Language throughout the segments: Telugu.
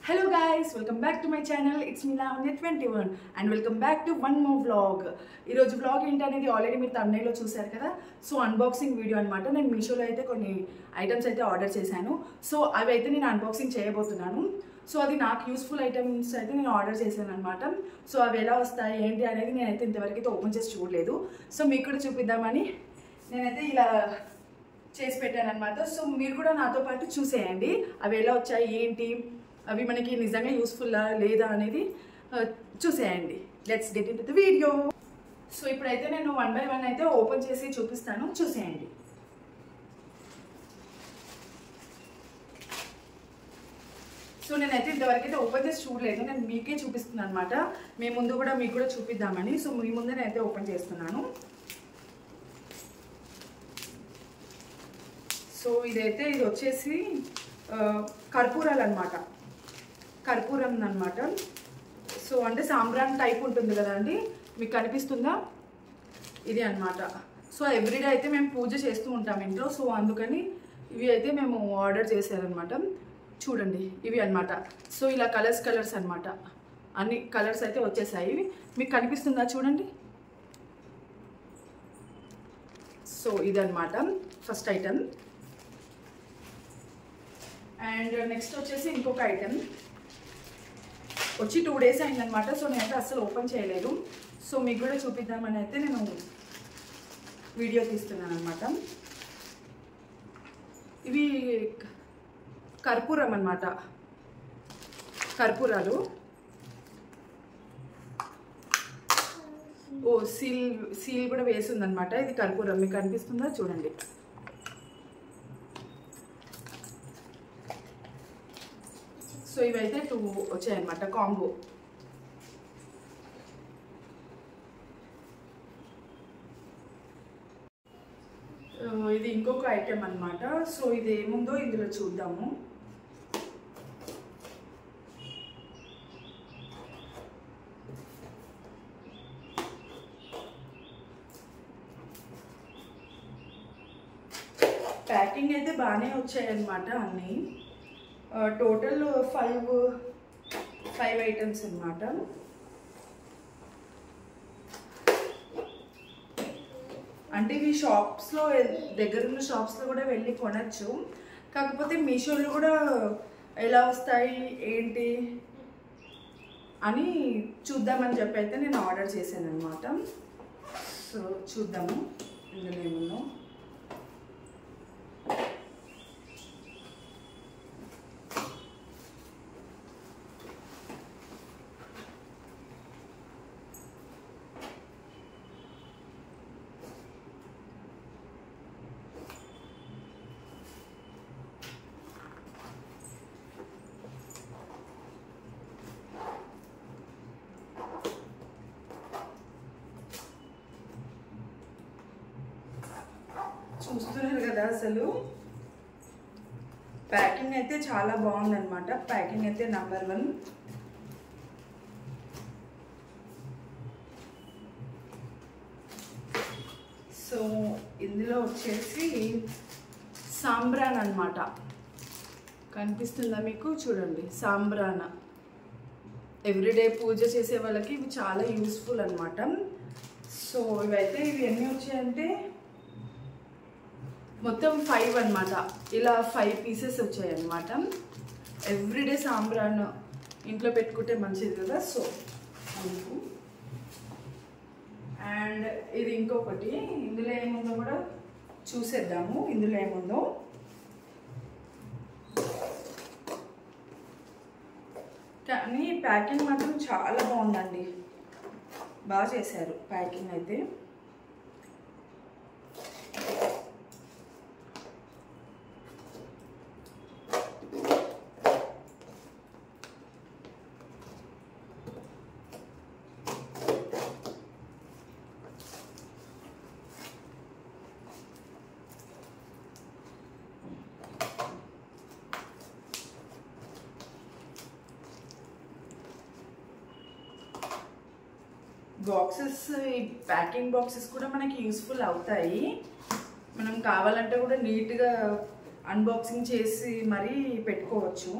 Hello guys, welcome back to my channel. It's me Lavanya21 and welcome back to one more vlog. ఈ రోజు vlog ఏంటనేది ఆల్రెడీ మీరు thumbnail లో చూశారు కదా. సో అన్బాక్సింగ్ వీడియో అన్నమాట. నేను మీషోలో అయితే కొన్ని ఐటమ్స్ అయితే ఆర్డర్ చేశాను. సో అవి అయితే నేను అన్బాక్సింగ్ చేయబోతున్నాను. సో అది నాకు యూస్ఫుల్ ఐటమ్స్ అయితే నేను ఆర్డర్ చేశాను అన్నమాట. సో అవి ఎలా వస్తాయి ఏంటి అనేది నేనైతే ఇంతవరకు అయితే ఓపెన్ చేసి చూడలేదు. సో మీకు కూడా చూపిద్దామని నేనైతే ఇలా చేసి పెట్టాను అన్నమాట. సో మీరు కూడా నాతో పాటు చూసేయండి అవి ఎలా వచ్చాయి ఏంటి, అవి మనకి నిజంగా యూస్ఫుల్లా లేదా అనేది చూసేయండి. Let's get into the video. So ఇప్పుడైతే నేను 1 by 1 అయితే ఓపెన్ చేసి చూపిస్తాను, చూసేయండి. సో నేనైతే ఇంతవరకు అయితే ఓపెన్ చేసి చూడలేదు, నేను మీకే చూపిస్తున్నాను అనమాట. మీ ముందు కూడా మీకు కూడా చూపిద్దామని. సో మీ ముందే నేనైతే ఓపెన్ చేస్తున్నాను. సో ఇది వచ్చేసి కర్పూరాలు అనమాట, కర్పూరం అన్నమాట. సో అంటే సాంబ్రాన్ టైప్ ఉంటుంది కదా అండి, మీకు కనిపిస్తుందా? ఇది అన్నమాట. సో ఎవ్రీడే అయితే మేము పూజ చేస్తూ ఉంటాం ఇంట్లో. సో అందుకని ఇవి అయితే మేము ఆర్డర్ చేసారనమాట. చూడండి ఇవి అన్నమాట. సో ఇలా కలర్స్ అన్నమాట, అన్ని కలర్స్ అయితే వచ్చేసాయి. మీకు కనిపిస్తుందా చూడండి. సో ఇదన్నమాట ఫస్ట్ ఐటమ్. అండ్ నెక్స్ట్ వచ్చేసి ఇంకొక ఐటెం వచ్చి 2 days అయిందనమాట. సో నేనైతే అస్సలు ఓపెన్ చేయలేదు. సో మీకు కూడా చూపిద్దామని అయితే నేను వీడియో తీస్తున్నాను అనమాట. ఇవి కర్పూరం అన్నమాట, కర్పూరాలు. ఓ సీల్ కూడా వేసిందనమాట. ఇది కర్పూరం, మీకు కనిపిస్తుందా చూడండి. సో ఇవైతే 2 వచ్చాయన్నమాట కాంబో. ఇది ఇంకొక ఐటెం అన్నమాట. సో ఇది ఏముందో ఇందులో చూద్దాము. ప్యాకింగ్ అయితే బాగానే వచ్చాయన్నమాట అన్నీ. టోటల్ 5 ఐటమ్స్ అన్నమాట. అంటే ఇవి షాప్స్లో, దగ్గరున్న షాప్స్లో కూడా వెళ్ళి కొనచ్చు. కాకపోతే మీషోలో కూడా ఎలా వస్తాయి ఏంటి అని చూద్దామని చెప్పి అయితే నేను ఆర్డర్ చేశాను అనమాట. సో చూద్దాము ఇందులో ఏముందో. చూస్తున్నారు కదా, అసలు ప్యాకింగ్ అయితే చాలా బాగుందన్నమాట. ప్యాకింగ్ అయితే నంబర్ 1. సో ఇందులో వచ్చేసి సాంబ్రాన్ అన్నమాట. కనిపిస్తుందా మీకు? చూడండి, సాంబ్రాన్. ఎవ్రీడే పూజ చేసే వాళ్ళకి ఇవి చాలా యూస్ఫుల్ అన్నమాట. సో ఇవైతే ఇవి ఎన్ని వచ్చాయంటే మొత్తం 5 అన్నమాట. ఇలా 5 పీసెస్ వచ్చాయన్నమాట. ఎవ్రీడే సాంబ్రాన్ ఇంట్లో పెట్టుకుంటే మంచిది కదా. సో అందుకు. అండ్ ఇది ఇంకొకటి, ఇందులో ఏముందో కూడా చూసేద్దాము. ఇందులో ఏముందో కానీ ప్యాకింగ్ మాత్రం చాలా బాగుందండి, బాగా చేశారు ప్యాకింగ్ అయితే. బాక్సెస్, ఈ ప్యాకింగ్ బాక్సెస్ కూడా మనకి యూస్ఫుల్ అవుతాయి. మనం కావాలంటే కూడా నీట్గా అన్బాక్సింగ్ చేసి మరీ పెట్టుకోవచ్చు.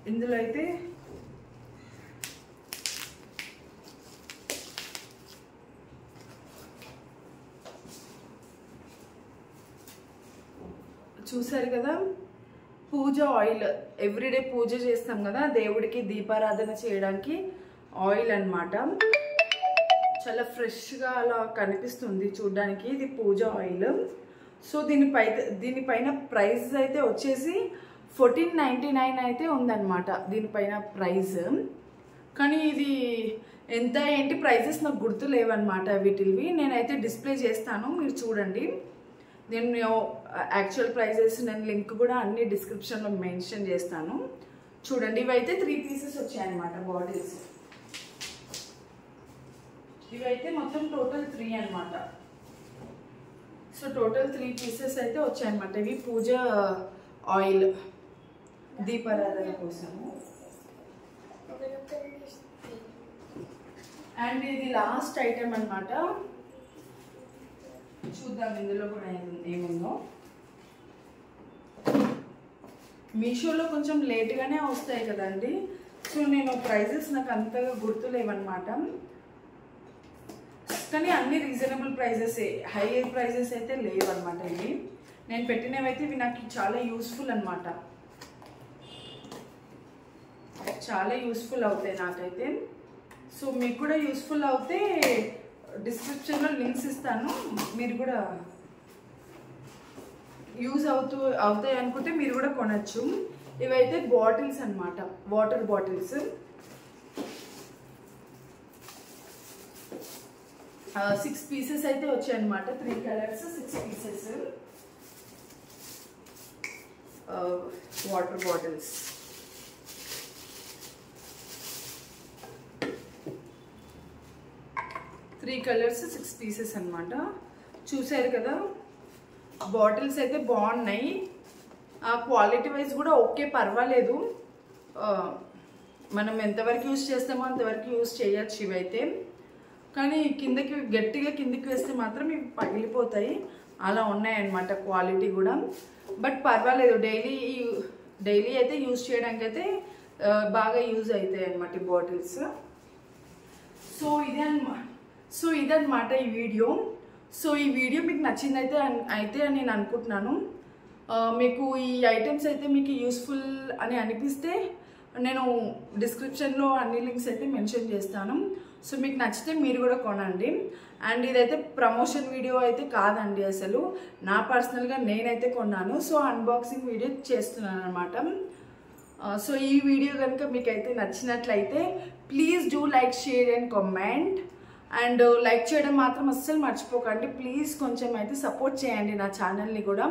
ఇందులో అయితే చూసారు కదా, పూజ ఆయిల్. ఎవ్రీడే పూజ చేస్తాం కదా దేవుడికి, దీపారాధన చేయడానికి ఆయిల్ అన్నమాట. చాలా ఫ్రెష్గా అలా కనిపిస్తుంది చూడడానికి. ఇది పూజ ఆయిల్. సో దీనిపైన ప్రైస్ అయితే వచ్చేసి 1499 అయితే ఉందన్నమాట దీనిపైన ప్రైస్. కానీ ఇది ఎంత ఏంటి ప్రైజెస్ నాకు గుర్తు లేవన్నమాట వీటివి. నేనైతే డిస్ప్లే చేస్తాను, మీరు చూడండి. నేను యాక్చువల్ ప్రైజెస్ నేను లింక్ కూడా అన్ని డిస్క్రిప్షన్లో మెన్షన్ చేస్తాను, చూడండి. ఇవైతే 3 పీసెస్ వచ్చాయన్నమాట బాటిల్స్. ఇవైతే మొత్తం టోటల్ 3 అన్నమాట. సో టోటల్ 3 పీసెస్ అయితే వచ్చాయన్నమాట. ఇవి పూజ ఆయిల్ దీపారాధన కోసము. అండ్ ఇది లాస్ట్ ఐటమ్ అన్నమాట. చూద్దాం ఇందులో కూడా ఏముందో. మీషోలో కొంచెం లేట్గానే వస్తాయి కదండి, సో నేను ప్రైజెస్ నాకు అంతగా గుర్తులేవన్నమాట. కానీ అన్ని రీజనబుల్ ప్రైజెస్, హై ప్రైజెస్ అయితే లేవన్నమాట. ఇవి నేను పెట్టినవైతే ఇవి నాకు చాలా యూస్ఫుల్ అన్నమాట, చాలా యూస్ఫుల్ అవుతాయి నాకైతే. సో మీకు కూడా యూస్ఫుల్ అవుతే డిస్క్రిప్షన్లో లింక్స్ ఇస్తాను, మీరు కూడా యూజ్ అవుతాయి అనుకుంటే మీరు కూడా కొనచ్చు. ఇవైతే బాటిల్స్ అన్నమాట, వాటర్ బాటిల్స్. 6 పీసెస్ అయితే వచ్చాయన్నమాట. 3 colours 6 pieces water bottles. Three colours 6 pieces అన్నమాట. చూసారు కదా, బాటిల్స్ అయితే బాగున్నాయి. క్వాలిటీ వైజ్ కూడా ఓకే, పర్వాలేదు. మనం ఎంతవరకు యూజ్ చేస్తామో అంతవరకు యూజ్ చేయొచ్చు ఇవైతే. కానీ కిందకి గట్టిగా కిందకి వేస్తే మాత్రం ఇవి పగిలిపోతాయి, అలా ఉన్నాయన్నమాట క్వాలిటీ కూడా. బట్ పర్వాలేదు, డైలీ అయితే యూజ్ చేయడానికి అయితే బాగా యూజ్ అవుతాయి అన్నమాట ఈ బాటిల్స్. సో ఇదన్నమాట ఈ వీడియో. సో ఈ వీడియో మీకు నచ్చిందైతే అని నేను అనుకుంటున్నాను. మీకు ఈ ఐటమ్స్ అయితే మీకు యూస్ఫుల్ అని అనిపిస్తే నేను డిస్క్రిప్షన్లో అన్ని లింక్స్ అయితే మెన్షన్ చేస్తాను. సో మీకు నచ్చితే మీరు కూడా కొనండి. అండ్ ఇదైతే ప్రమోషన్ వీడియో అయితే కాదండి, అసలు నా పర్సనల్గా నేనైతే కొన్నాను. సో అన్బాక్సింగ్ వీడియో చేస్తున్నాను అనమాట. సో ఈ వీడియో కనుక మీకైతే నచ్చినట్లయితే please do like, share and comment. And like చేయడం మాత్రం అస్సలు మర్చిపోకండి ప్లీజ్. కొంచెం అయితే సపోర్ట్ చేయండి నా ఛానల్ని కూడా.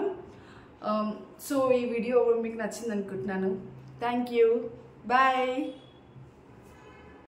సో ఈ వీడియో మీకు నచ్చింది అనుకుంటున్నాను. Thank you, bye.